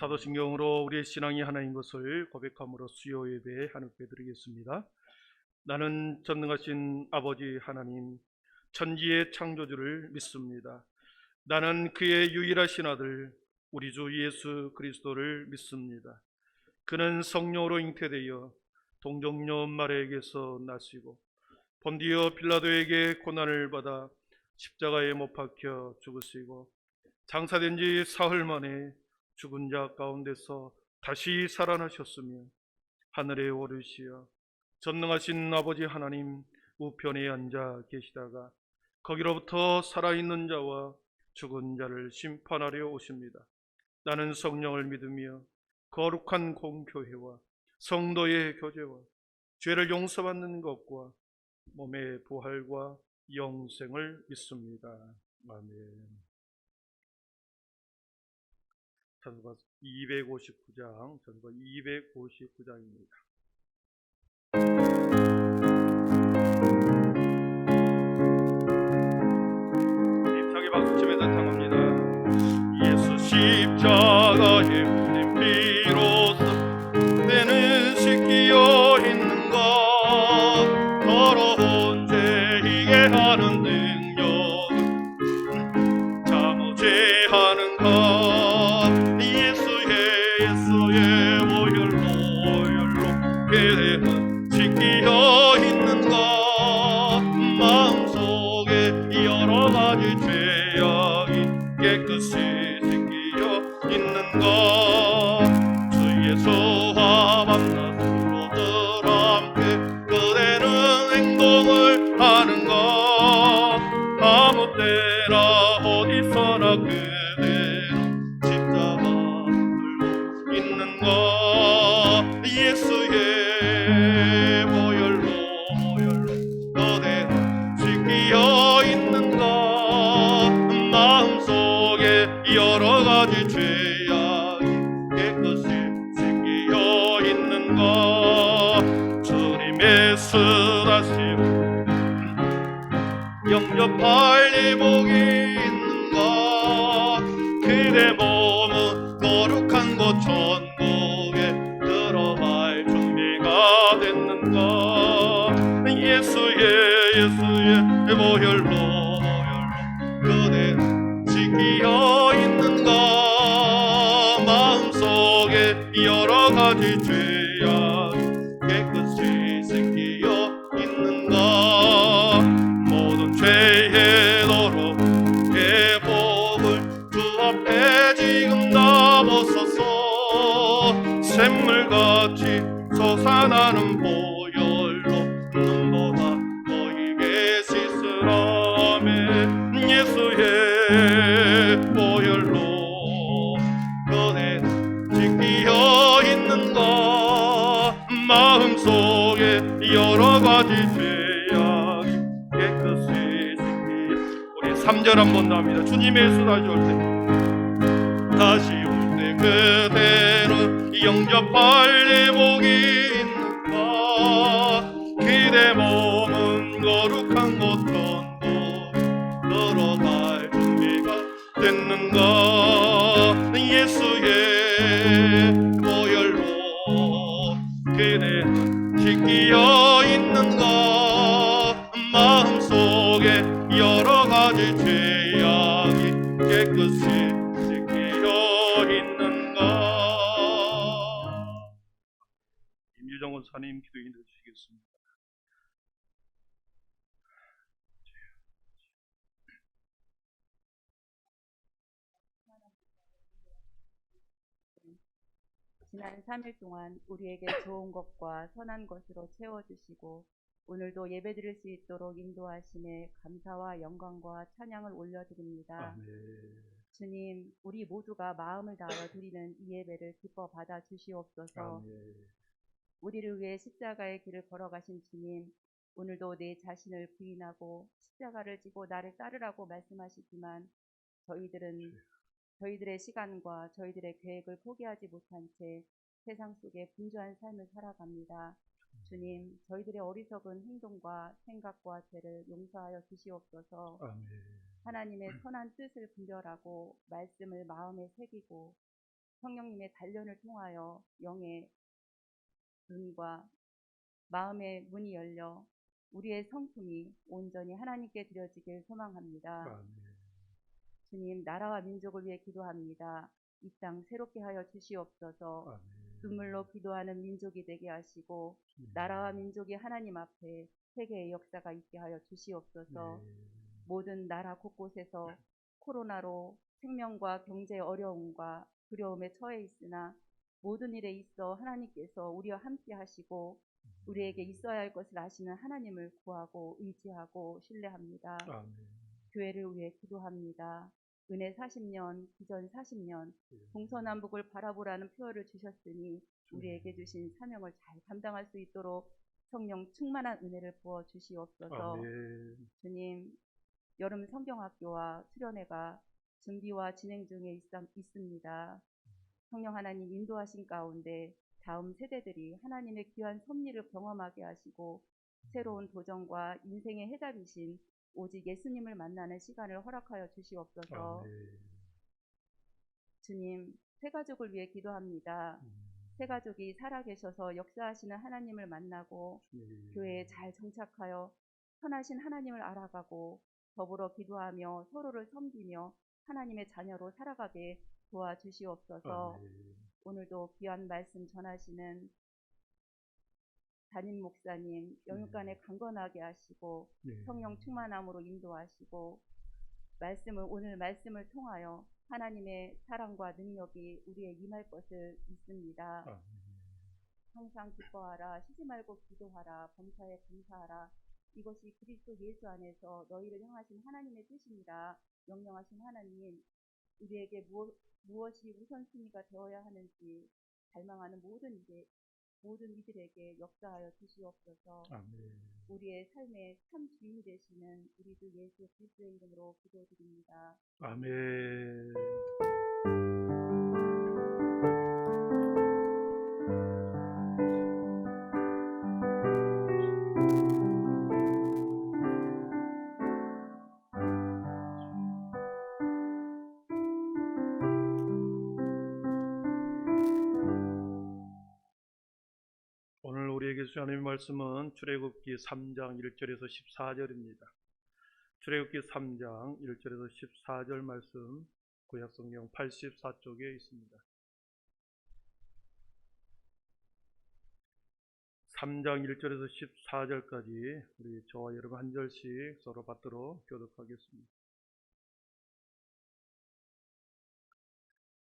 사도신경으로 우리의 신앙이 하나인 것을 고백함으로 수요 예배 하나님께 드리겠습니다. 나는 전능하신 아버지 하나님, 천지의 창조주를 믿습니다. 나는 그의 유일하신 아들 우리 주 예수 그리스도를 믿습니다. 그는 성령으로 잉태되어 동정녀 마리아에게서 나시고 본디오 빌라도에게 고난을 받아 십자가에 못 박혀 죽으시고 장사된 지 사흘 만에 죽은 자 가운데서 다시 살아나셨으며 하늘에 오르시어 전능하신 아버지 하나님 우편에 앉아 계시다가 거기로부터 살아있는 자와 죽은 자를 심판하려 오십니다. 나는 성령을 믿으며 거룩한 공교회와 성도의 교제와 죄를 용서받는 것과 몸의 부활과 영생을 믿습니다. 아멘. 전서 259장, 전서 259장입니다. 힘차게 박수치면서 청합니다. 예수 십자가의 흘린 피로써 때는 씻기어 있는 것, 더러운 죄이게 하는 능력은 잠재하는 것, 예수의 보혈로 죄는 씻기어 있는 것, 마음속에 여러 가지 죄악이 깨끗이 씻기어 있는 것, 주 예수와 만나서로들 함께 그대는 행동을 하는 것, 아무 때나 어디서나 그대는 십자가 들고 있는 것, 예수의 보혈로 그대는 씻기어 있는 것, 마음속에 여러 가지 죄악이 깨끗이 씻기어 있는 것, 주님의 쓰다시고 영접할 예복이 있는 것, 그대 몸은 거룩한 곳 천국에 들어갈 준비가 됐는 것, 예수의 보혈로 그대 씻기어 있는 것, 마음속에 여러 가지 죄악 깨끗이 씻기어 있는 것, 모든 죄의 도로 회복을 주 앞에 지금 다 벗어서 샘물같이 솟아나는 보혈로 눈보다 보이게 씻으라며, 예수의 보혈로 그대 씻기어 있는 것, 마음속에 여러 가지 죄악이 깨끗이 씻기어. 우리 3절 한번 나옵니다. 주님의 예수 다시 올 때, 다시 올 때 그대는 영접할 예복이 있는 것, 그대 몸은 거룩한 곳 천국 들어갈 준비가 됐는 것, 예수의 보혈로 그대는 씻기어 있는 것, 마음속에 여러 가지 죄악이 깨끗이 씻기어 있는 것. 임유정 원사님 기도인해 주시겠습니다. 지난 3일 동안 우리에게 좋은 것과 선한 것으로 채워주시고 오늘도 예배드릴 수 있도록 인도하심에 감사와 영광과 찬양을 올려드립니다. 아멘. 주님, 우리 모두가 마음을 다하여 드리는 이 예배를 기뻐 받아 주시옵소서. 아멘. 우리를 위해 십자가의 길을 걸어가신 주님, 오늘도 내 자신을 부인하고 십자가를 지고 나를 따르라고 말씀하시지만 저희들의 시간과 저희들의 계획을 포기하지 못한 채 세상 속에 분주한 삶을 살아갑니다. 주님, 저희들의 어리석은 행동과 생각과 죄를 용서하여 주시옵소서. 아멘. 하나님의 선한 뜻을 분별하고 말씀을 마음에 새기고 성령님의 단련을 통하여 영의 눈과 마음의 문이 열려 우리의 성품이 온전히 하나님께 드려지길 소망합니다. 아멘. 주님, 나라와 민족을 위해 기도합니다. 이 땅 새롭게 하여 주시옵소서. 아멘. 눈물로 기도하는 민족이 되게 하시고 나라와 민족이 하나님 앞에 회개의 역사가 있게 하여 주시옵소서. 네. 모든 나라 곳곳에서 코로나로 생명과 경제 어려움과 두려움에 처해 있으나 모든 일에 있어 하나님께서 우리와 함께 하시고 우리에게 있어야 할 것을 아시는 하나님을 구하고 의지하고 신뢰합니다. 아멘. 교회를 위해 기도합니다. 은혜 40년, 기전 40년, 네. 동서남북을 바라보라는 표어를 주셨으니 우리에게 주신 사명을 잘 감당할 수 있도록 성령 충만한 은혜를 부어 주시옵소서. 아멘. 주님, 여름 성경학교와 수련회가 준비와 진행 중에 있습니다. 성령 하나님 인도하신 가운데 다음 세대들이 하나님의 귀한 섭리를 경험하게 하시고 새로운 도전과 인생의 해답이신 오직 예수님을 만나는 시간을 허락하여 주시옵소서. 아멘. 주님, 새가족을 위해 기도합니다. 새가족이 살아계셔서 역사하시는 하나님을 만나고 교회에 잘 정착하여 선하신 하나님을 알아가고 더불어 기도하며 서로를 섬기며 하나님의 자녀로 살아가게 도와주시옵소서. 아멘. 오늘도 귀한 말씀 전하시는 담임 목사님 영육간에 강건하게 하시고 네. 성령 충만함으로 인도하시고 오늘 말씀을 통하여 하나님의 사랑과 능력이 우리에 임할 것을 믿습니다. 아멘. 항상 기뻐하라, 쉬지 말고 기도하라, 범사에 감사하라. 이것이 그리스도 예수 안에서 너희를 향하신 하나님의 뜻입니다. 명령하신 하나님, 우리에게 무엇이 우선순위가 되어야 하는지 갈망하는 모든 이들에게 역사하여 주시옵소서. 아멘. 우리의 삶의 참 주인이 되시는 우리 주 예수 그리스도의 이름으로 기도드립니다. 아멘. 오늘 우리에게 주신 하나님의 말씀은 출애굽기 3장 1절에서 14절입니다. 출애굽기 3장 1절에서 14절 말씀 구약성경 84쪽에 있습니다. 3장 1절에서 14절까지 우리 저와 여러분 한 절씩 서로 받들어 교독하겠습니다.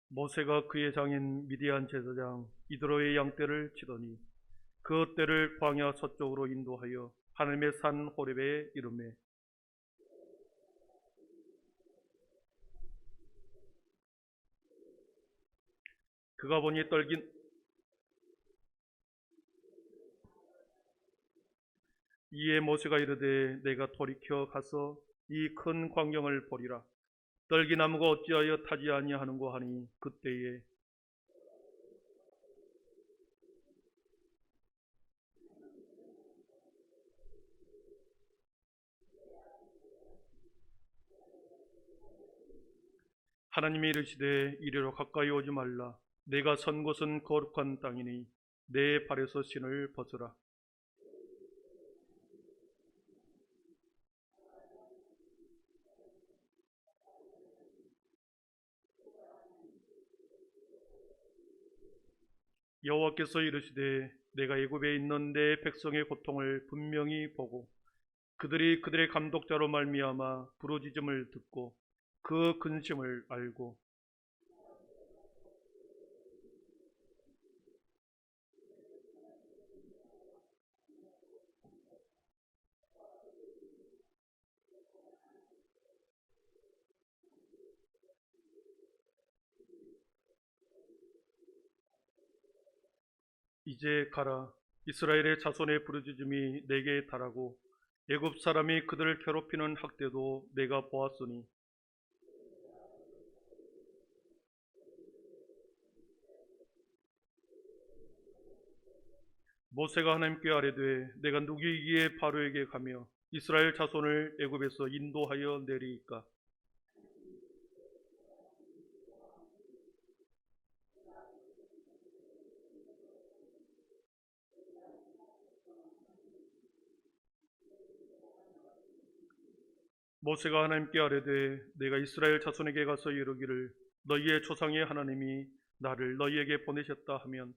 모세가 그의 장인 미디안 제사장 이드로의 양떼를 치더니 그 떼를 광야 서쪽으로 인도하여 하나님의 산 호렙에 이르매 그가 보니 떨긴 이에 모세가 이르되 내가 돌이켜 가서 이 큰 광경을 보리라. 떨기나무가 어찌하여 타지 아니하는고 하니 그때에 하나님이 이르시되 이리로 가까이 오지 말라. 내가 선 곳은 거룩한 땅이니 내 발에서 신을 벗으라. 여호와께서 이르시되 내가 애굽에 있는 내 백성의 고통을 분명히 보고 그들이 그들의 감독자로 말미암아 부르짖음을 듣고 그 근심을 알고 이제 가라. 이스라엘의 자손의 부르짖음이 내게 달하고 애굽 사람이 그들을 괴롭히는 학대도 내가 보았으니 모세가 하나님께 아뢰되 내가 누구이기에 바로에게 가며 이스라엘 자손을 애굽에서 인도하여 내리이까. 모세가 하나님께 아뢰되 내가 이스라엘 자손에게 가서 이르기를 너희의 조상의 하나님이 나를 너희에게 보내셨다 하면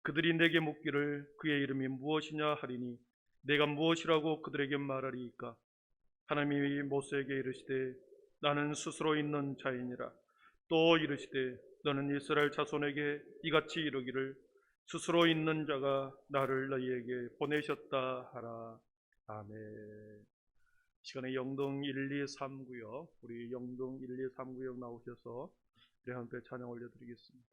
그들이 내게 묻기를 그의 이름이 무엇이냐 하리니 내가 무엇이라고 그들에게 말하리이까. 하나님이 모세에게 이르시되 나는 스스로 있는 자이니라. 또 이르시되 너는 이스라엘 자손에게 이같이 이르기를 스스로 있는 자가 나를 너희에게 보내셨다 하라. 아멘. 시간에 영동 1, 2, 3구역, 우리 영동 1, 2, 3구역 나오셔서 우리 함께 찬양 올려드리겠습니다.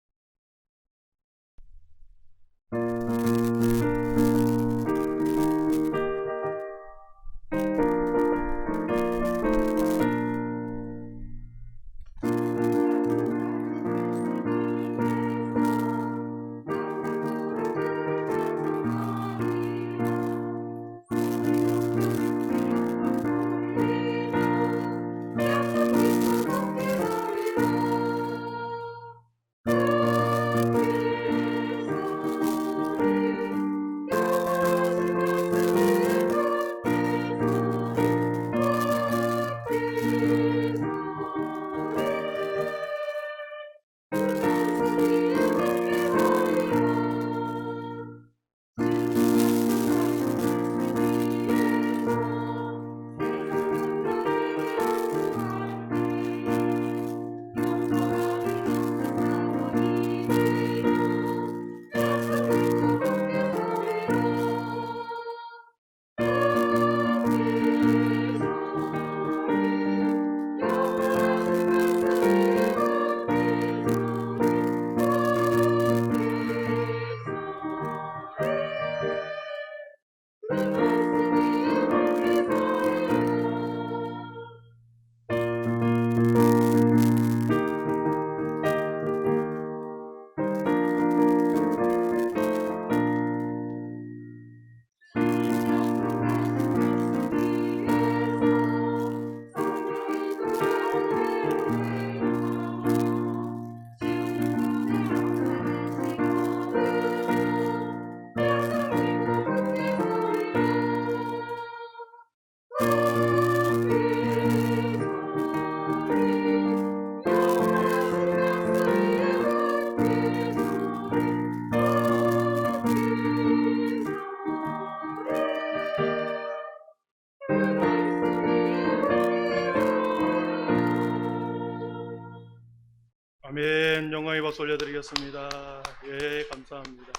아멘. 영광의 박수 올려드리겠습니다. 예, 감사합니다.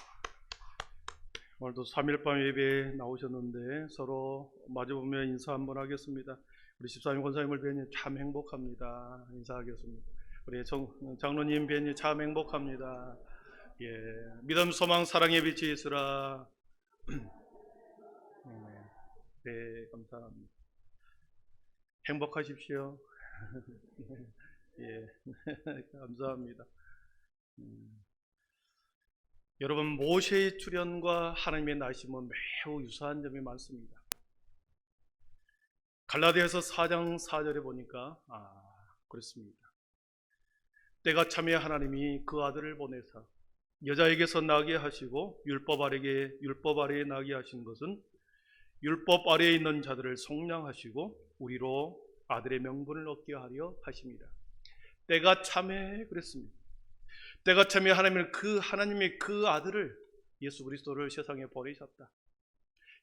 오늘도 3일밤 예배에 나오셨는데 서로 마주보며 인사 한번 하겠습니다. 우리 집사님 권사님을 뵈니 참 행복합니다. 인사하겠습니다. 우리 장로님 뵈니 참 행복합니다. 예, 믿음, 소망, 사랑의 빛이 있으라. 네, 감사합니다. 행복하십시오. 예, 감사합니다. 여러분, 모세의 출현과 하나님의 나심은 매우 유사한 점이 많습니다. 갈라디아서 4장 4절에 보니까 그렇습니다. 때가 참에 하나님이 그 아들을 보내사 여자에게서 나게 하시고 율법 아래에 나게 하신 것은 율법 아래에 있는 자들을 속량하시고 우리로 아들의 명분을 얻게 하려 하십니다. 때가 참에 그랬습니다. 때가 참에 하나님의 그 아들을 예수 그리스도를 세상에 보내셨다.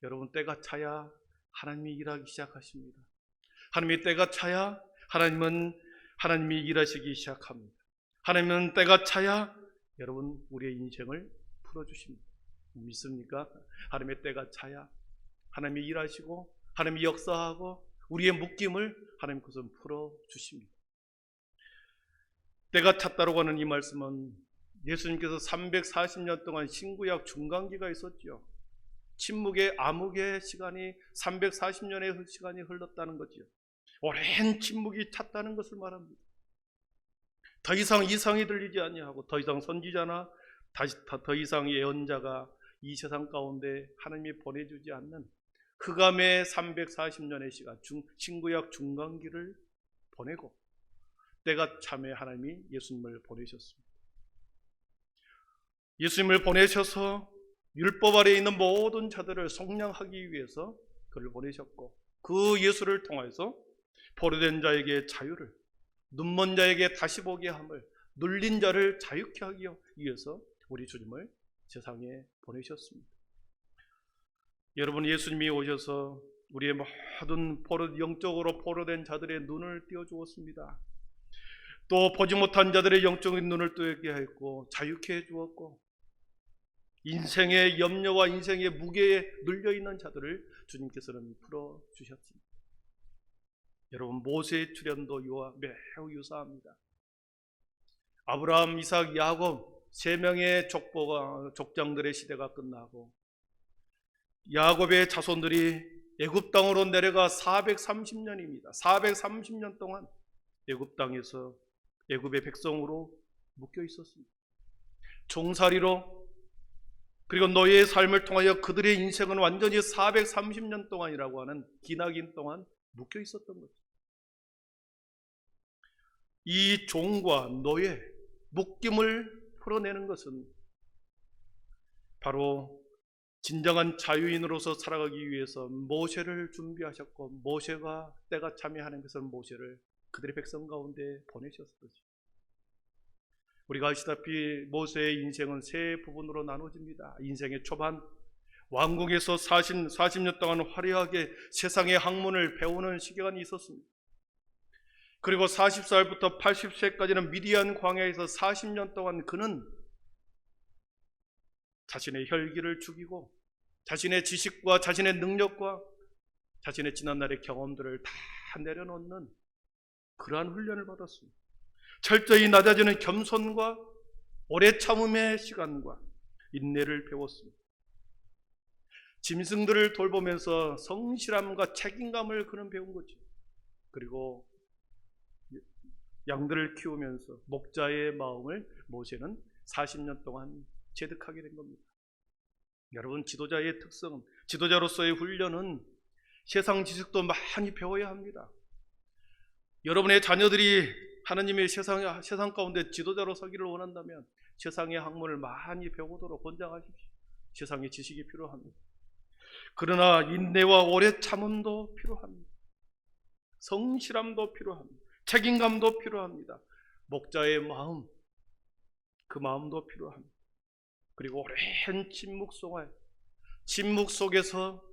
여러분, 때가 차야 하나님이 일하기 시작하십니다. 하나님의 때가 차야 하나님이 일하시기 시작합니다. 하나님은 때가 차야 여러분 우리의 인생을 풀어주십니다. 믿습니까? 하나님의 때가 차야 하나님이 일하시고 하나님이 역사하고 우리의 묶임을 하나님께서 풀어주십니다. 때가 찼다고 하는 이 말씀은 예수님께서 340년 동안 신구약 중간기가 있었죠. 침묵의 암흑의 시간이 340년의 시간이 흘렀다는 거죠. 오랜 침묵이 찼다는 것을 말합니다. 더 이상 이상이 들리지 아니하고 더 이상 선지자나 더 이상 예언자가 이 세상 가운데 하나님이 보내주지 않는 흑암의 340년의 시간, 신구약 중간기를 보내고 때가 참에 하나님이 예수님을 보내셨습니다. 예수님을 보내셔서 율법 아래에 있는 모든 자들을 속량하기 위해서 그를 보내셨고 그 예수를 통해서 포로된 자에게 자유를, 눈먼 자에게 다시 보게 함을, 눌린 자를 자유케 하기 위해서 우리 주님을 세상에 보내셨습니다. 여러분, 예수님이 오셔서 우리의 모든 영적으로 포로된 자들의 눈을 띄워주었습니다. 또 보지 못한 자들의 영적인 눈을 뜨게 했고 자유케 해주었고, 인생의 염려와 인생의 무게에 눌려있는 자들을 주님께서는 풀어주셨습니다. 여러분, 모세의 출현도 이와 매우 유사합니다. 아브라함, 이삭, 야곱 3명의 족장들의 시대가 끝나고 야곱의 자손들이 애굽 땅으로 내려가 430년입니다. 430년 동안 애굽 땅에서 애굽의 백성으로 묶여 있었습니다. 종살이로, 그리고 노예의 삶을 통하여 그들의 인생은 완전히 430년 동안이라고 하는 기나긴 동안 묶여 있었던 거죠. 이 종과 노예, 묶임을 풀어내는 것은 바로 진정한 자유인으로서 살아가기 위해서 모세를 준비하셨고, 모세가 때가 참에 하나님께서는 모세를 그들의 백성 가운데 보내셨을 거죠. 우리가 아시다시피 모세의 인생은 3부분으로 나눠집니다. 인생의 초반, 왕궁에서 40년 동안 화려하게 세상의 학문을 배우는 시간이 있었습니다. 그리고 40살부터 80세까지는 미디안 광야에서 40년 동안 그는 자신의 혈기를 죽이고 자신의 지식과 자신의 능력과 자신의 지난날의 경험들을 다 내려놓는 그러한 훈련을 받았습니다. 철저히 낮아지는 겸손과 오래 참음의 시간과 인내를 배웠습니다. 짐승들을 돌보면서 성실함과 책임감을 그는 배운 거죠. 그리고 양들을 키우면서 목자의 마음을 모세는 40년 동안 체득하게 된 겁니다. 여러분, 지도자의 특성은, 지도자로서의 훈련은 세상 지식도 많이 배워야 합니다. 여러분의 자녀들이 하나님의 세상 가운데 지도자로 서기를 원한다면 세상의 학문을 많이 배우도록 권장하십시오. 세상의 지식이 필요합니다. 그러나 인내와 오래 참음도 필요합니다. 성실함도 필요합니다. 책임감도 필요합니다. 목자의 마음, 그 마음도 필요합니다. 그리고 오랜 침묵 속에서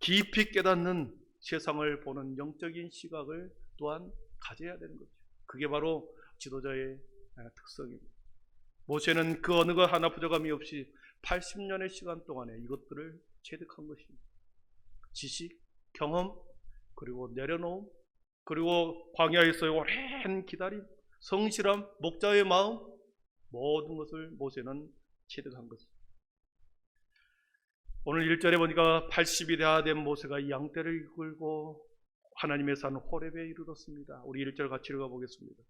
깊이 깨닫는 세상을 보는 영적인 시각을 또한 가져야 되는 거죠. 그게 바로 지도자의 특성입니다. 모세는 그 어느 것 하나 부족함이 없이 80년의 시간 동안에 이것들을 체득한 것입니다. 지식, 경험, 그리고 내려놓음, 그리고 광야에서의 오랜 기다림, 성실함, 목자의 마음, 모든 것을 모세는 체득한 것입니다. 오늘 1절에 보니까 80이 되어 된 모세가 이 양떼를 이끌고 하나님의 산 호렙에 이르렀습니다. 우리 1절 같이 읽어보겠습니다.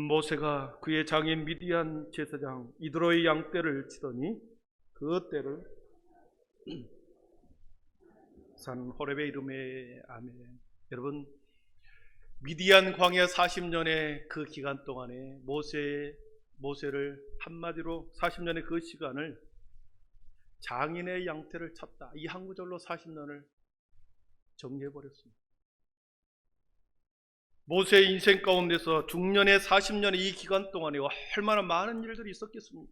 모세가 그의 장인 미디안 제사장 이드로의 양떼를 치더니 그 떼를 산 호렙에 이름에. 아멘. 여러분, 미디안 광야 40년의 그 기간 동안에 모세를 한마디로 40년의 그 시간을 장인의 양떼를 찾다, 이 한 구절로 40년을 정리해버렸습니다. 모세의 인생 가운데서 중년의 40년의 이 기간 동안에 얼마나 많은 일들이 있었겠습니까?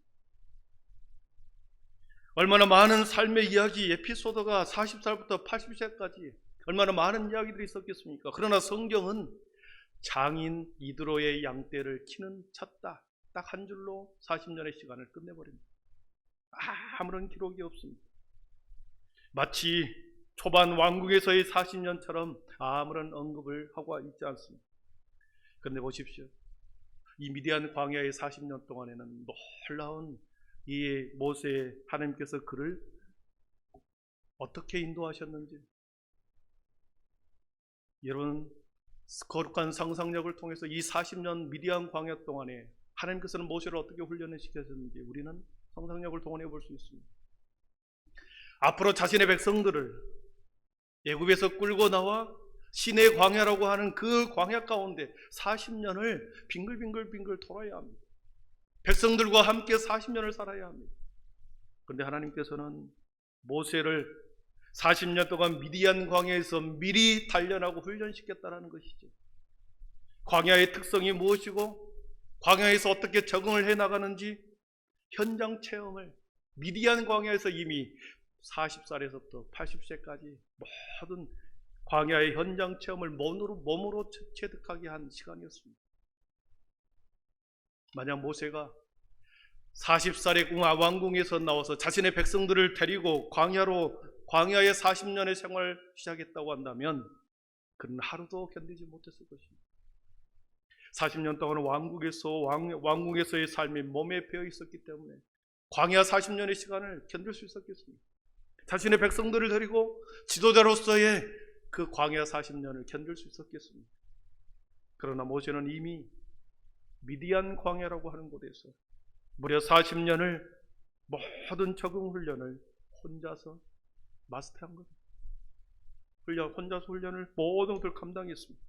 얼마나 많은 삶의 이야기, 에피소드가 40살부터 80세까지 얼마나 많은 이야기들이 있었겠습니까? 그러나 성경은 장인 이드로의 양떼를 찾다, 딱 한 줄로 40년의 시간을 끝내버립니다. 아무런 기록이 없습니다. 마치 초반 왕국에서의 40년처럼 아무런 언급을 하고 있지 않습니다. 그런데 보십시오. 이 미디안 광야의 40년 동안에는 놀라운 이 모세, 하나님께서 그를 어떻게 인도하셨는지, 여러분, 거룩한 상상력을 통해서 이 40년 미디안 광야 동안에 하나님께서는 모세를 어떻게 훈련을 시켰는지 우리는 상상력을 동원해 볼 수 있습니다. 앞으로 자신의 백성들을 애굽에서 끌고 나와 신의 광야라고 하는 그 광야 가운데 40년을 빙글빙글 돌아야 합니다. 백성들과 함께 40년을 살아야 합니다. 그런데 하나님께서는 모세를 40년 동안 미디안 광야에서 미리 단련하고 훈련시켰다는 것이죠. 광야의 특성이 무엇이고 광야에서 어떻게 적응을 해나가는지 현장 체험을 미디안 광야에서 이미 40살에서부터 80세까지 모든 광야의 현장 체험을 몸으로 체득하게 한 시간이었습니다. 만약 모세가 40살의 왕궁에서 나와서 자신의 백성들을 데리고 광야의 40년의 생활을 시작했다고 한다면 그는 하루도 견디지 못했을 것입니다. 40년 동안 왕궁에서의 삶이 몸에 배어 있었기 때문에 광야 40년의 시간을 견딜 수 있었겠습니다. 자신의 백성들을 데리고 지도자로서의 그 광야 40년을 견딜 수 있었겠습니다. 그러나 모세는 이미 미디안 광야라고 하는 곳에서 무려 40년을 모든 적응 훈련을 혼자서 마스터한 겁니다. 혼자서 훈련을 모든 것을 감당했습니다.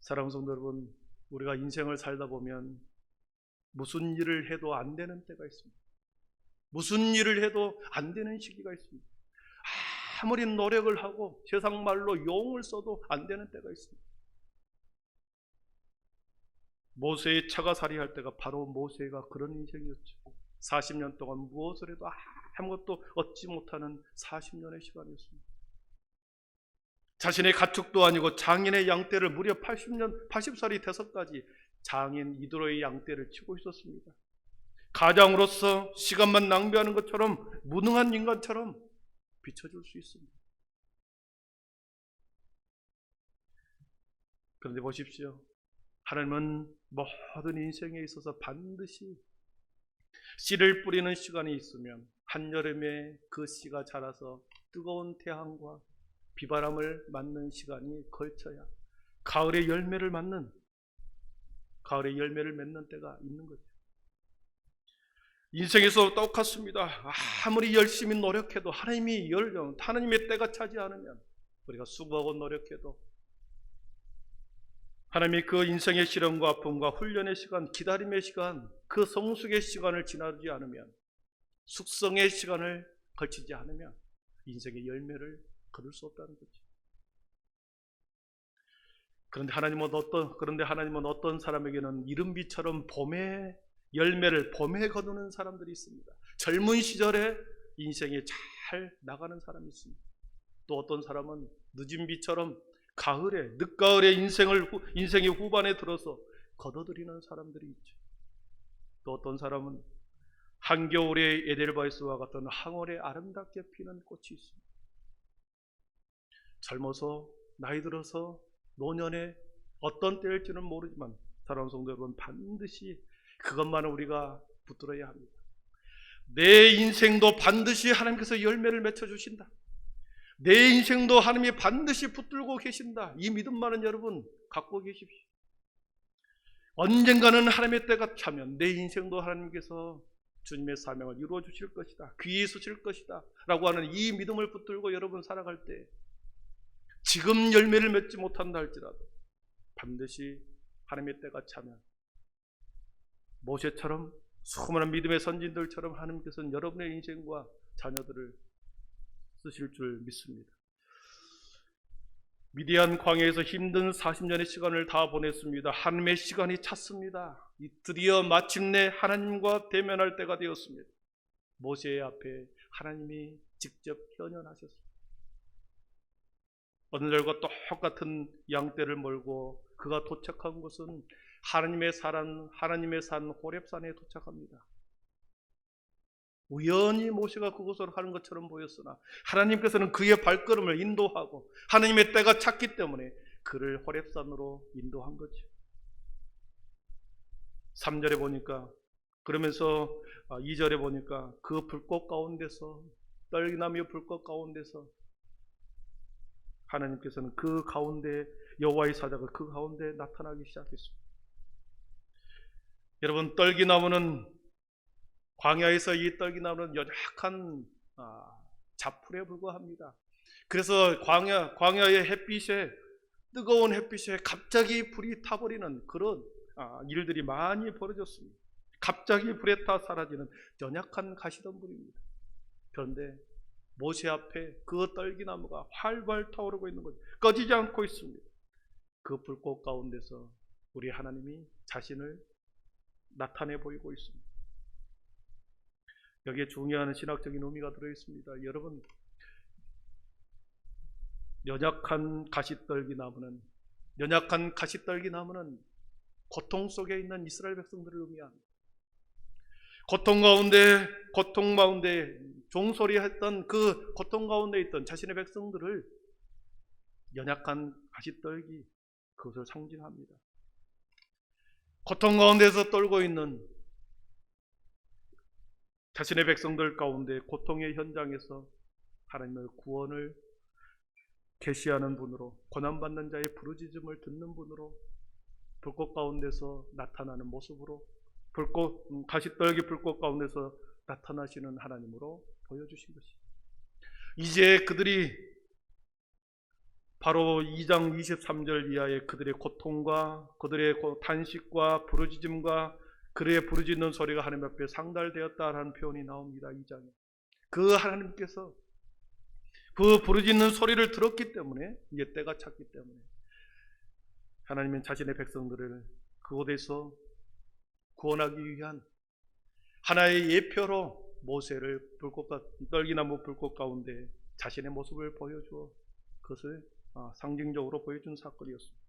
사랑하는 성도 여러분, 우리가 인생을 살다 보면 무슨 일을 해도 안 되는 때가 있습니다. 무슨 일을 해도 안 되는 시기가 있습니다. 아무리 노력을 하고 세상 말로 용을 써도 안 되는 때가 있습니다. 모세의 처가살이 할 때가 바로 모세가 그런 인생이었죠. 40년 동안 무엇을 해도 아무것도 얻지 못하는 40년의 시간이었습니다. 자신의 가축도 아니고 장인의 양떼를 무려 80살이 돼서까지 장인 이드로의 양떼를 치고 있었습니다. 가장으로서 시간만 낭비하는 것처럼 무능한 인간처럼 비춰줄 수 있습니다. 그런데 보십시오. 하나님은 모든 인생에 있어서 반드시 씨를 뿌리는 시간이 있으면 한여름에 그 씨가 자라서 뜨거운 태양과 비바람을 맞는 시간이 걸쳐야 가을에 열매를 맺는 때가 있는 거죠. 인생에서 똑같습니다. 아무리 열심히 노력해도 하나님의 때가 차지 않으면 우리가 수고하고 노력해도 하나님이 그 인생의 시련과 아픔과 훈련의 시간, 기다림의 시간, 그 성숙의 시간을 지나지 않으면, 숙성의 시간을 거치지 않으면 인생의 열매를 거둘 수 없다는 거죠. 그런데 하나님은 어떤 사람에게는 이른비처럼 봄에 열매를 봄에 거두는 사람들이 있습니다. 젊은 시절에 인생이 잘 나가는 사람이 있습니다. 또 어떤 사람은 늦은 비처럼 늦가을에 인생의 후반에 들어서 거둬들이는 사람들이 있죠. 또 어떤 사람은 한겨울의 에델바이스와 같은 항월에 아름답게 피는 꽃이 있습니다. 젊어서 나이 들어서 노년에 어떤 때일지는 모르지만 사랑하는 성도 여러분, 반드시 그것만은 우리가 붙들어야 합니다. 내 인생도 반드시 하나님께서 열매를 맺어주신다. 내 인생도 하나님이 반드시 붙들고 계신다. 이 믿음만은 여러분 갖고 계십시오. 언젠가는 하나님의 때가 차면 내 인생도 하나님께서 주님의 사명을 이루어 주실 것이다. 귀히 쓰실 것이다. 라고 하는 이 믿음을 붙들고 여러분 살아갈 때 지금 열매를 맺지 못한다 할지라도 반드시 하나님의 때가 차면 모세처럼 수많은 믿음의 선진들처럼 하나님께서는 여러분의 인생과 자녀들을 쓰실 줄 믿습니다. 미디안 광야에서 힘든 40년의 시간을 다 보냈습니다. 하나님의 시간이 찼습니다. 드디어 마침내 하나님과 대면할 때가 되었습니다. 모세 앞에 하나님이 직접 현현하셨습니다. 오늘과 똑같은 양떼를 몰고 그가 도착한 곳은 하나님의 산 호렙산에 도착합니다. 우연히 모세가 그곳으로 가는 것처럼 보였으나 하나님께서는 그의 발걸음을 인도하고 하나님의 때가 찼기 때문에 그를 호렙산으로 인도한 거죠. 3절에 보니까 그러면서 2절에 보니까 그 불꽃 가운데서 떨기나무 불꽃 가운데서 하나님께서는 그 가운데 여호와의 사자가 그 가운데 나타나기 시작했습니다. 여러분, 광야에서 이 떨기나무는 연약한 자풀에 불과합니다. 그래서 광야의 뜨거운 햇빛에 갑자기 불이 타버리는 그런 일들이 많이 벌어졌습니다. 갑자기 불에 타 사라지는 연약한 가시덤불입니다. 그런데 모세 앞에 그 떨기나무가 활발 타오르고 있는 거죠. 꺼지지 않고 있습니다. 그 불꽃 가운데서 우리 하나님이 자신을 나타내 보이고 있습니다. 여기에 중요한 신학적인 의미가 들어있습니다. 여러분, 연약한 가시떨기나무는 고통 속에 있는 이스라엘 백성들을 의미합니다. 고통 가운데 종소리했던 그 고통 가운데 있던 자신의 백성들을 연약한 가시떨기, 그것을 상징합니다. 고통 가운데서 떨고 있는 자신의 백성들 가운데 고통의 현장에서 하나님의 구원을 계시하는 분으로, 고난받는 자의 부르짖음을 듣는 분으로, 불꽃 가운데서 나타나는 모습으로, 가시떨기 불꽃 가운데서 나타나시는 하나님으로 보여주신 것입니다. 이제 그들이 바로 2장 23절 이하의 그들의 고통과 그들의 탄식과 부르짖음과 그들의 부르짖는 소리가 하나님 앞에 상달되었다라는 표현이 나옵니다. 2장에. 그 하나님께서 그 부르짖는 소리를 들었기 때문에, 이제 때가 찼기 때문에 하나님은 자신의 백성들을 그곳에서 구원하기 위한 하나의 예표로 모세를 떨기나무 불꽃 가운데 자신의 모습을 보여주어 그것을 상징적으로 보여준 사건이었습니다.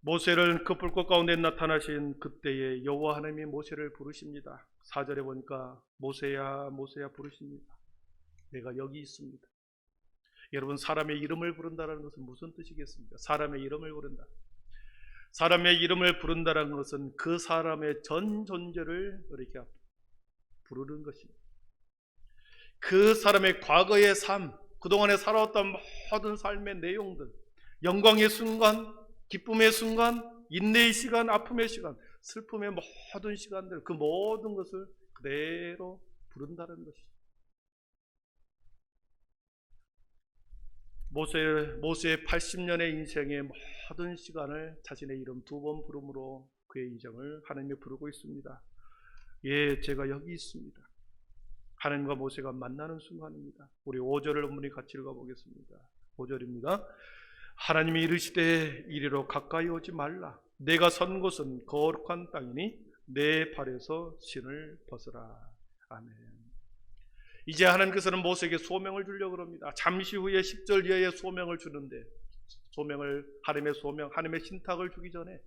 모세를 그 불꽃 가운데 나타나신 그때에 여호와 하나님이 모세를 부르십니다. 4절에 보니까 모세야 모세야 부르십니다. 내가 여기 있습니다. 여러분, 사람의 이름을 부른다는 것은 무슨 뜻이겠습니까? 사람의 이름을 부른다. 사람의 이름을 부른다는 것은 그 사람의 전 존재를 이렇게 부르는 것입니다. 그 사람의 과거의 삶, 그동안에 살아왔던 모든 삶의 내용들, 영광의 순간, 기쁨의 순간, 인내의 시간, 아픔의 시간, 슬픔의 모든 시간들, 그 모든 것을 그대로 부른다는 것이죠. 모세의 80년의 인생의 모든 시간을 자신의 이름 2번 부름으로 그의 인생을 하나님이 부르고 있습니다. 예, 제가 여기 있습니다. 하나님과 모세가 만나는 순간입니다. 우리 5절을 어머니 같이 읽어보겠습니다. 5절입니다. 하나님이 이르시되 이리로 가까이 오지 말라. 내가 선 곳은 거룩한 땅이니 내 발에서 신을 벗으라. 아멘. 이제 하나님께서는 모세에게 소명을 주려고 합니다. 잠시 후에 10절 이하의 소명을 주는데, 하나님의 소명, 하나님의 신탁을 주기 전에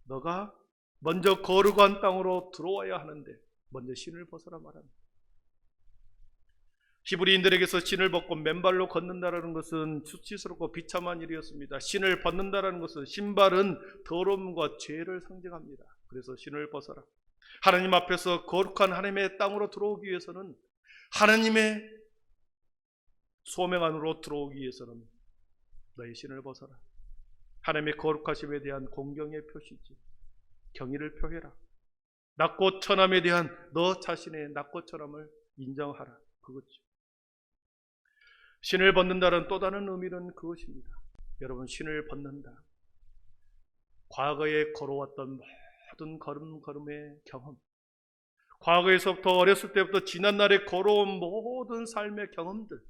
너가 먼저 거룩한 땅으로 들어와야 하는데 먼저 신을 벗어라 말합니다. 히브리인들에게서 신을 벗고 맨발로 걷는다라는 것은 수치스럽고 비참한 일이었습니다. 신을 벗는다라는 것은, 신발은 더러움과 죄를 상징합니다. 그래서 신을 벗어라. 하나님 앞에서 거룩한 하나님의 땅으로 들어오기 위해서는, 하나님의 소명 안으로 들어오기 위해서는 너의 신을 벗어라. 하나님의 거룩하심에 대한 공경의 표시지. 경의를 표해라. 낮고 천함에 대한 너 자신의 낮고 천함을 인정하라. 그것이죠. 신을 벗는다는 또 다른 의미는 그것입니다. 여러분, 신을 벗는다. 과거에 걸어왔던 모든 걸음걸음의 경험, 과거에서부터 어렸을 때부터 지난날에 걸어온 모든 삶의 경험들,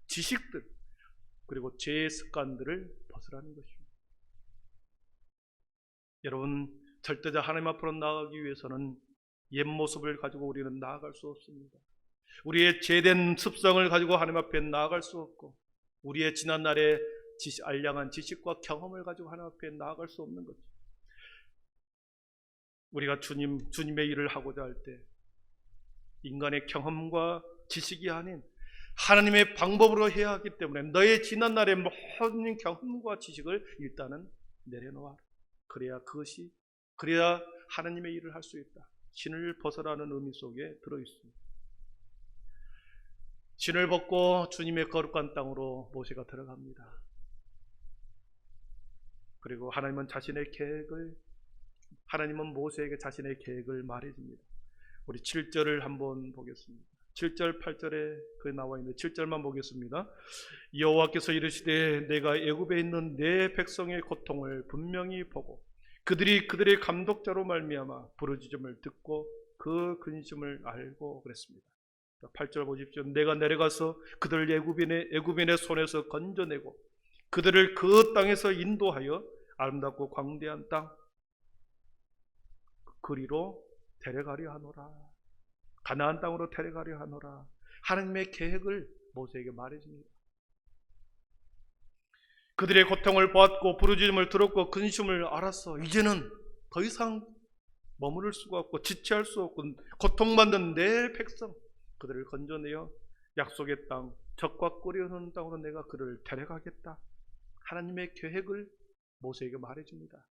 지식들, 그리고 죄의 습관들을 벗으라는 것입니다. 여러분, 절대자 하나님 앞으로 나아가기 위해서는 옛 모습을 가지고 우리는 나아갈 수 없습니다. 우리의 죄된 습성을 가지고 하나님 앞에 나아갈 수 없고, 우리의 지난날의 알량한 지식과 경험을 가지고 하나님 앞에 나아갈 수 없는 거죠. 우리가 주님의 일을 하고자 할 때 인간의 경험과 지식이 아닌 하나님의 방법으로 해야 하기 때문에 너의 지난날의 모든 경험과 지식을 일단은 내려놓아라. 그래야 하나님의 일을 할 수 있다. 신을 벗어라는 의미 속에 들어있습니다. 신을 벗고 주님의 거룩한 땅으로 모세가 들어갑니다. 그리고 하나님은 모세에게 자신의 계획을 말해줍니다. 우리 7절을 한번 보겠습니다. 7절 8절에 그 나와 있는 7절만 보겠습니다. 여호와께서 이르시되 내가 애굽에 있는 내 백성의 고통을 분명히 보고 그들이 그들의 감독자로 말미암아 부르짖음을 듣고 그 근심을 알고 그랬습니다. 8절 보십시오. 내가 내려가서 그들 애굽인의 손에서 건져내고 그들을 그 땅에서 인도하여 아름답고 광대한 땅 그리로 데려가려 하노라. 가나안 땅으로 데려가려 하노라. 하나님의 계획을 모세에게 말해줍니다. 그들의 고통을 보았고 부르짖음을 들었고 근심을 알았어. 이제는 더 이상 머무를 수가 없고 지체할 수 없고 고통받는 내 백성 그들을 건져내어 약속의 땅 적과 꿀이 흐르는 땅으로 내가 그를 데려가겠다. 하나님의 계획을 모세에게 말해줍니다.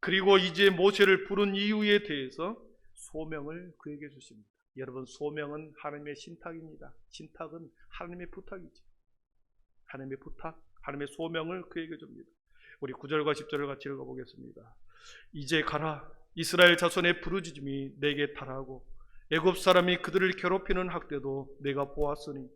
그리고 이제 모세를 부른 이유에 대해서 소명을 그에게 주십니다. 여러분, 소명은 하나님의 신탁입니다. 신탁은 하나님의 부탁이죠. 하나님의 부탁, 하나님의 소명을 그에게 줍니다. 우리 9절과 10절을 같이 읽어보겠습니다. 이제 가라. 이스라엘 자손의 부르짖음이 내게 달하고 애굽 사람이 그들을 괴롭히는 학대도 내가 보았으니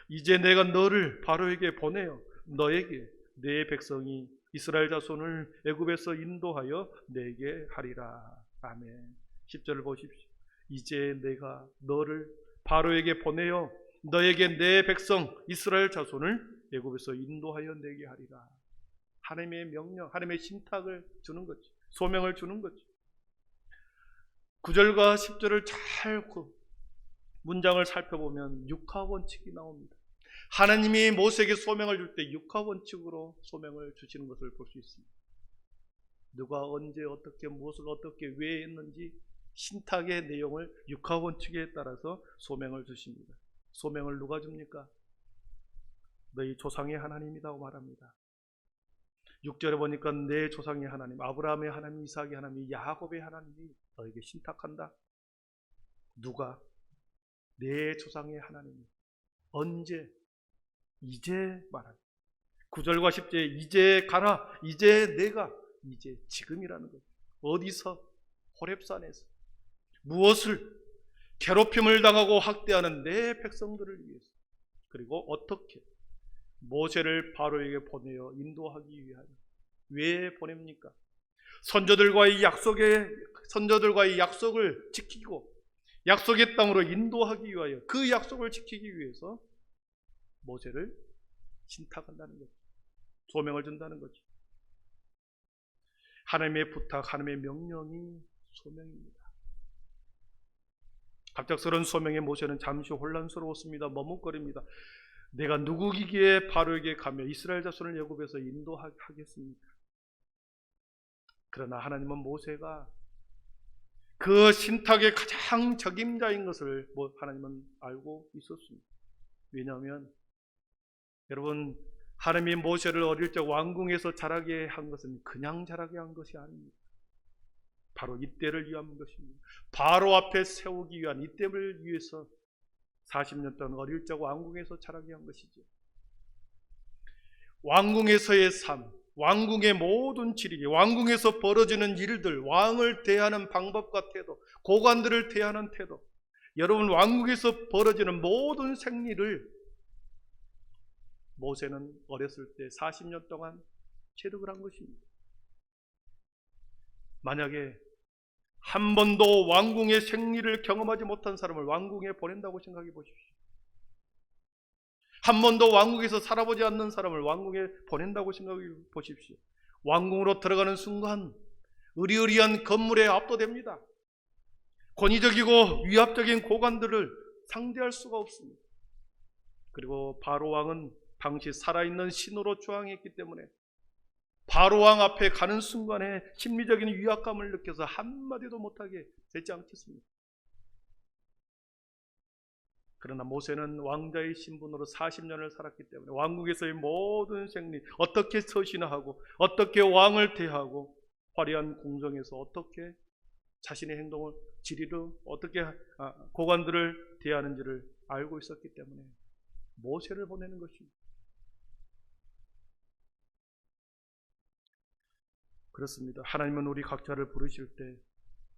이제 내가 너를 바로에게 보내어 너에게 내 백성이 이스라엘 자손을 애굽에서 인도하여 내게 하리라. 아멘. 10절을 보십시오. 이제 내가 너를 바로에게 보내어 너에게 내 백성 이스라엘 자손을 애굽에서 인도하여 내게 하리라. 하나님의 명령, 하나님의 신탁을 주는 거지. 소명을 주는 거지. 9절과 10절을 잘 문장을 살펴보면 육하원칙이 나옵니다. 하나님이 모세에게 소명을 줄 때 육하원칙으로 소명을 주시는 것을 볼 수 있습니다. 누가 언제 어떻게 무엇을 어떻게 왜 했는지 신탁의 내용을 육하원칙에 따라서 소명을 주십니다. 소명을 누가 줍니까? 너희 조상의 하나님이라고 말합니다. 6절에 보니까 내 조상의 하나님, 아브라함의 하나님, 이삭의 하나님, 야곱의 하나님이 너에게 신탁한다. 누가? 내 조상의 하나님이. 언제? 이제 말합니다. 9절과 10절에 이제 가라. 이제 내가. 이제 지금이라는 거죠. 어디서? 호렙산에서. 무엇을? 괴롭힘을 당하고 학대하는 내 백성들을 위해서. 그리고 어떻게? 모세를 바로에게 보내어 인도하기 위하여. 왜 보냅니까? 선조들과의 약속을 지키고 약속의 땅으로 인도하기 위하여, 그 약속을 지키기 위해서 모세를 신탁한다는 거죠. 소명을 준다는 거죠. 하나님의 부탁, 하나님의 명령이 소명입니다. 갑작스러운 소명에 모세는 잠시 혼란스러웠습니다. 머뭇거립니다. 내가 누구이기에 바로에게 가며 이스라엘 자손을 애굽에서 인도하겠습니까? 그러나 하나님은 모세가 그 신탁의 가장 적임자인 것을 하나님은 알고 있었습니다. 왜냐하면 여러분, 하나님이 모세를 어릴 적 왕궁에서 자라게 한 것은 그냥 자라게 한 것이 아닙니다. 바로 이때를 위한 것입니다. 바로 앞에 세우기 위한, 이때를 위해서 40년 동안 어릴 적 왕궁에서 자라게 한 것이죠. 왕궁에서의 삶, 왕궁의 모든 지리기, 왕궁에서 벌어지는 일들, 왕을 대하는 방법과 태도, 고관들을 대하는 태도, 여러분, 왕궁에서 벌어지는 모든 생리를 모세는 어렸을 때 40년 동안 체득을 한 것입니다. 만약에 한 번도 왕궁의 생리를 경험하지 못한 사람을 왕궁에 보낸다고 생각해 보십시오. 한 번도 왕궁에서 살아보지 않는 사람을 왕궁에 보낸다고 생각해 보십시오. 왕궁으로 들어가는 순간 으리으리한 건물에 압도됩니다. 권위적이고 위압적인 고관들을 상대할 수가 없습니다. 그리고 바로 왕은 당시 살아있는 신으로 주황했기 때문에 바로 왕 앞에 가는 순간에 심리적인 위압감을 느껴서 한마디도 못하게 되지 않겠습니까? 그러나 모세는 왕자의 신분으로 40년을 살았기 때문에 왕국에서의 모든 생리, 어떻게 서신하고 어떻게 왕을 대하고 화려한 궁정에서 어떻게 자신의 행동을 지리로 어떻게 고관들을 대하는지를 알고 있었기 때문에 모세를 보내는 것입니다. 그렇습니다. 하나님은 우리 각자를 부르실 때,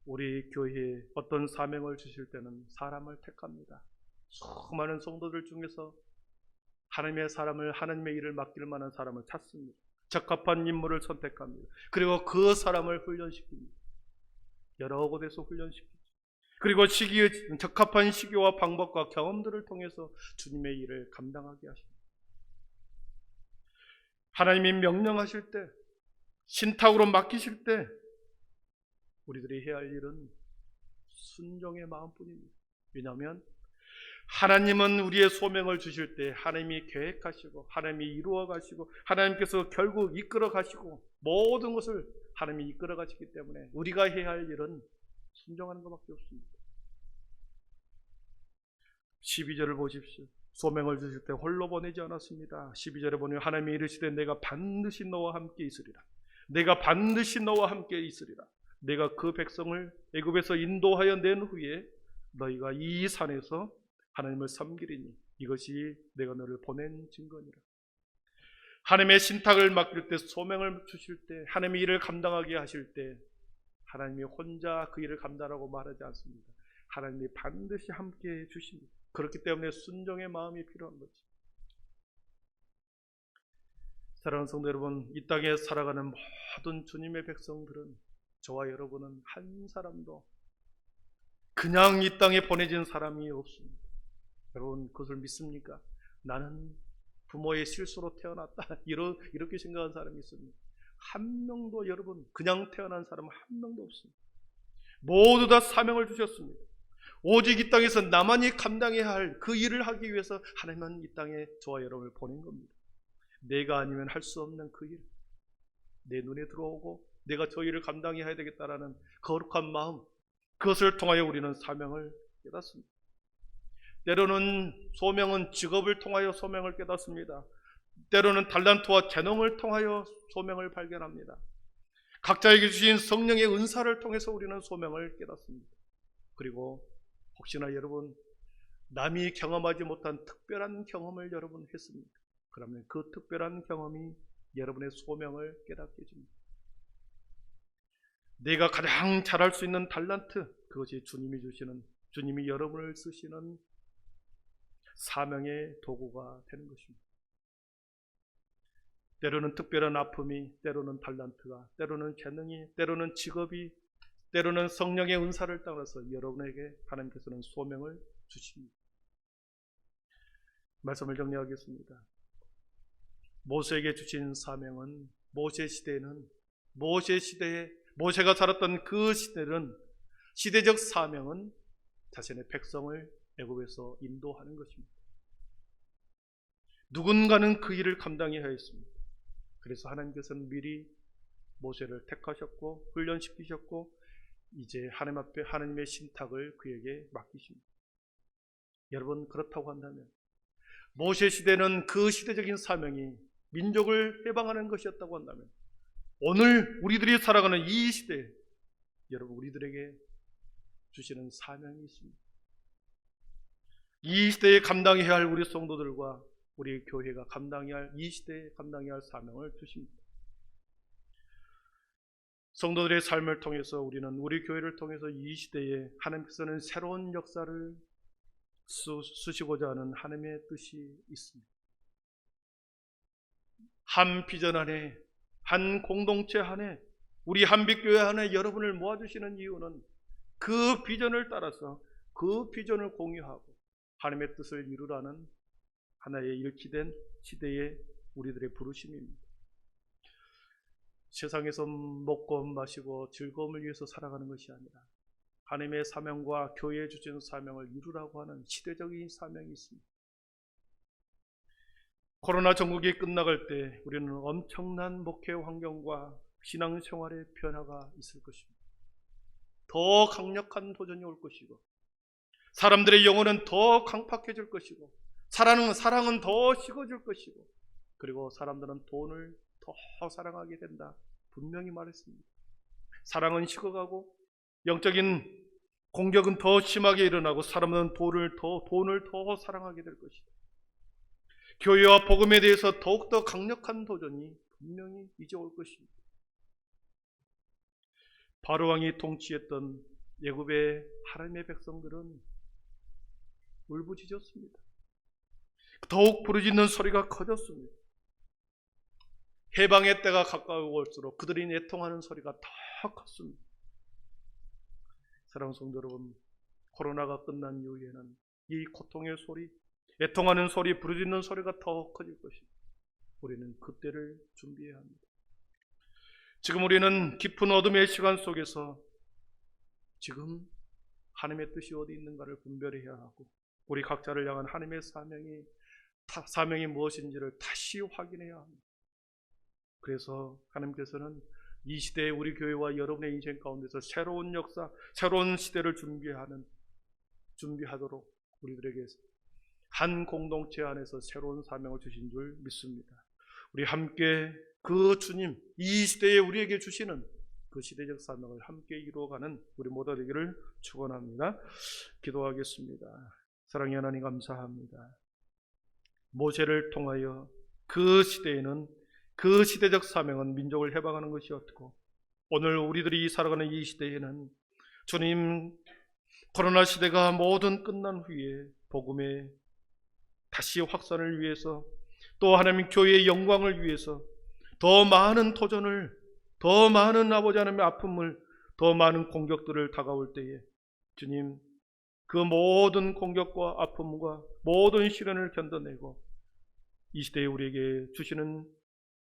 우리 교회에 어떤 사명을 주실 때는 사람을 택합니다. 수많은 성도들 중에서 하나님의 사람을, 하나님의 일을 맡길 만한 사람을 찾습니다. 적합한 인물을 선택합니다. 그리고 그 사람을 훈련시킵니다. 여러 곳에서 훈련시키죠. 그리고 적합한 시기와 방법과 경험들을 통해서 주님의 일을 감당하게 하십니다. 하나님이 명령하실 때, 신탁으로 맡기실 때 우리들이 해야 할 일은 순종의 마음뿐입니다. 왜냐하면 하나님은 우리의 소명을 주실 때 하나님이 계획하시고 하나님이 이루어 가시고 하나님께서 결국 이끌어 가시고 모든 것을 하나님이 이끌어 가시기 때문에 우리가 해야 할 일은 순종하는 것밖에 없습니다. 12절을 보십시오. 소명을 주실 때 홀로 보내지 않았습니다. 12절에 보면 하나님이 이르시되 내가 반드시 너와 함께 있으리라. 내가 반드시 너와 함께 있으리라. 내가 그 백성을 애굽에서 인도하여 낸 후에 너희가 이 산에서 하나님을 섬기리니 이것이 내가 너를 보낸 증거니라. 하나님의 신탁을 맡길 때, 소명을 주실 때, 하나님의 일을 감당하게 하실 때 하나님이 혼자 그 일을 감당하라고 말하지 않습니다. 하나님이 반드시 함께 해 주십니다. 그렇기 때문에 순종의 마음이 필요한 거죠. 사랑하는 성도 여러분, 이 땅에 살아가는 모든 주님의 백성들은, 저와 여러분은 한 사람도 그냥 이 땅에 보내진 사람이 없습니다. 여러분 그것을 믿습니까? 나는 부모의 실수로 태어났다 이렇게 생각하는 사람이 있습니다. 한 명도, 여러분 그냥 태어난 사람은 한 명도 없습니다. 모두 다 사명을 주셨습니다. 오직 이 땅에서 나만이 감당해야 할 그 일을 하기 위해서 하나님은 이 땅에 저와 여러분을 보낸 겁니다. 내가 아니면 할 수 없는 그 일, 내 눈에 들어오고 내가 저 일을 감당해야 되겠다라는 거룩한 마음, 그것을 통하여 우리는 사명을 깨닫습니다. 때로는 소명은 직업을 통하여 소명을 깨닫습니다. 때로는 달란트와 재능을 통하여 소명을 발견합니다. 각자에게 주신 성령의 은사를 통해서 우리는 소명을 깨닫습니다. 그리고 혹시나 여러분 남이 경험하지 못한 특별한 경험을 여러분 했습니까? 그러면 그 특별한 경험이 여러분의 소명을 깨닫게 해줍니다. 내가 가장 잘할 수 있는 달란트, 그것이 주님이 주시는, 주님이 여러분을 쓰시는 사명의 도구가 되는 것입니다. 때로는 특별한 아픔이, 때로는 달란트가, 때로는 재능이, 때로는 직업이, 때로는 성령의 은사를 따라서 여러분에게 하나님께서는 소명을 주십니다. 말씀을 정리하겠습니다. 모세에게 주신 사명은, 모세가 살았던 그 시대는, 시대적 사명은 자신의 백성을 애굽에서 인도하는 것입니다. 누군가는 그 일을 감당해야 했습니다. 그래서 하나님께서는 미리 모세를 택하셨고 훈련시키셨고 이제 하나님 앞에 하나님의 신탁을 그에게 맡기십니다. 여러분 그렇다고 한다면 모세 시대는 그 시대적인 사명이 민족을 해방하는 것이었다고 한다면 오늘 우리들이 살아가는 이 시대에 여러분 우리들에게 주시는 사명이 있습니다. 이 시대에 감당해야 할 우리 성도들과 우리 교회가 감당해야 할, 이 시대에 감당해야 할 사명을 주십니다. 성도들의 삶을 통해서 우리는, 우리 교회를 통해서 이 시대에 하나님께서는 새로운 역사를 쓰시고자 하는 하나님의 뜻이 있습니다. 한 비전 안에, 한 공동체 안에, 우리 한빛교회 안에 여러분을 모아주시는 이유는 그 비전을 따라서 그 비전을 공유하고 하나님의 뜻을 이루라는 하나의 일치된 시대의 우리들의 부르심입니다. 세상에서 먹고 마시고 즐거움을 위해서 살아가는 것이 아니라 하나님의 사명과 교회에 주신 사명을 이루라고 하는 시대적인 사명이 있습니다. 코로나 전국이 끝나갈 때 우리는 엄청난 목회 환경과 신앙생활의 변화가 있을 것입니다. 더 강력한 도전이 올 것이고 사람들의 영혼은 더 강팍해질 것이고 사랑은 더 식어질 것이고 그리고 사람들은 돈을 더 사랑하게 된다. 분명히 말했습니다. 사랑은 식어가고 영적인 공격은 더 심하게 일어나고 사람은 돈을 더 사랑하게 될 것이다. 교회와 복음에 대해서 더욱더 강력한 도전이 분명히 이제 올 것입니다. 바로왕이 통치했던 애굽의 하나님의 백성들은 울부짖었습니다. 더욱 부르짖는 소리가 커졌습니다. 해방의 때가 가까워 올수록 그들이 애통하는 소리가 더 컸습니다. 사랑하는 성도 여러분, 코로나가 끝난 이후에는 이 고통의 소리, 애통하는 소리, 부르짖는 소리가 더 커질 것입니다. 우리는 그때를 준비해야 합니다. 지금 우리는 깊은 어둠의 시간 속에서 지금 하나님의 뜻이 어디 있는가를 분별해야 하고 우리 각자를 향한 하나님의 사명이 무엇인지를 다시 확인해야 합니다. 그래서 하나님께서는 이 시대에 우리 교회와 여러분의 인생 가운데서 새로운 역사, 새로운 시대를 준비하도록 우리들에게 한 공동체 안에서 새로운 사명을 주신 줄 믿습니다. 우리 함께 그 주님, 이 시대에 우리에게 주시는 그 시대적 사명을 함께 이루어가는 우리 모두 되기를 축원합니다. 기도하겠습니다. 사랑의 하나님 감사합니다. 모세를 통하여 그 시대에는 그 시대적 사명은 민족을 해방하는 것이었고 오늘 우리들이 살아가는 이 시대에는 주님 코로나 시대가 모든 끝난 후에 복음의 다시 확산을 위해서 또 하나님 교회의 영광을 위해서 더 많은 도전을 더 많은 아버지 하나님의 아픔을 더 많은 공격들을 다가올 때에 주님 그 모든 공격과 아픔과 모든 시련을 견뎌내고 이 시대에 우리에게 주시는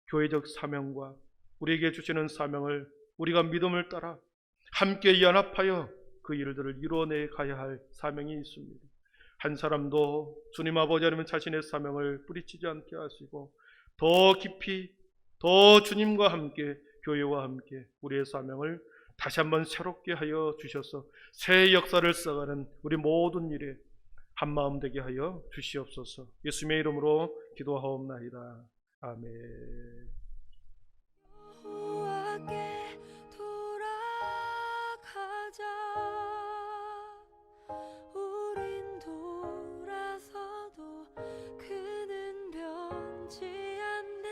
교회적 사명과 우리에게 주시는 사명을 우리가 믿음을 따라 함께 연합하여 그 일들을 이루어내 가야 할 사명이 있습니다. 한 사람도 주님 아버지 하나님 자신의 사명을 뿌리치지 않게 하시고 더 깊이 더 주님과 함께 교회와 함께 우리의 사명을 다시 한번 새롭게 하여 주셔서 새 역사를 써가는 우리 모든 일에 한마음 되게 하여 주시옵소서. 예수님의 이름으로 기도하옵나이다. 아멘. 여호와께 돌아가자. 우린 돌아서도 그는 변치 않네.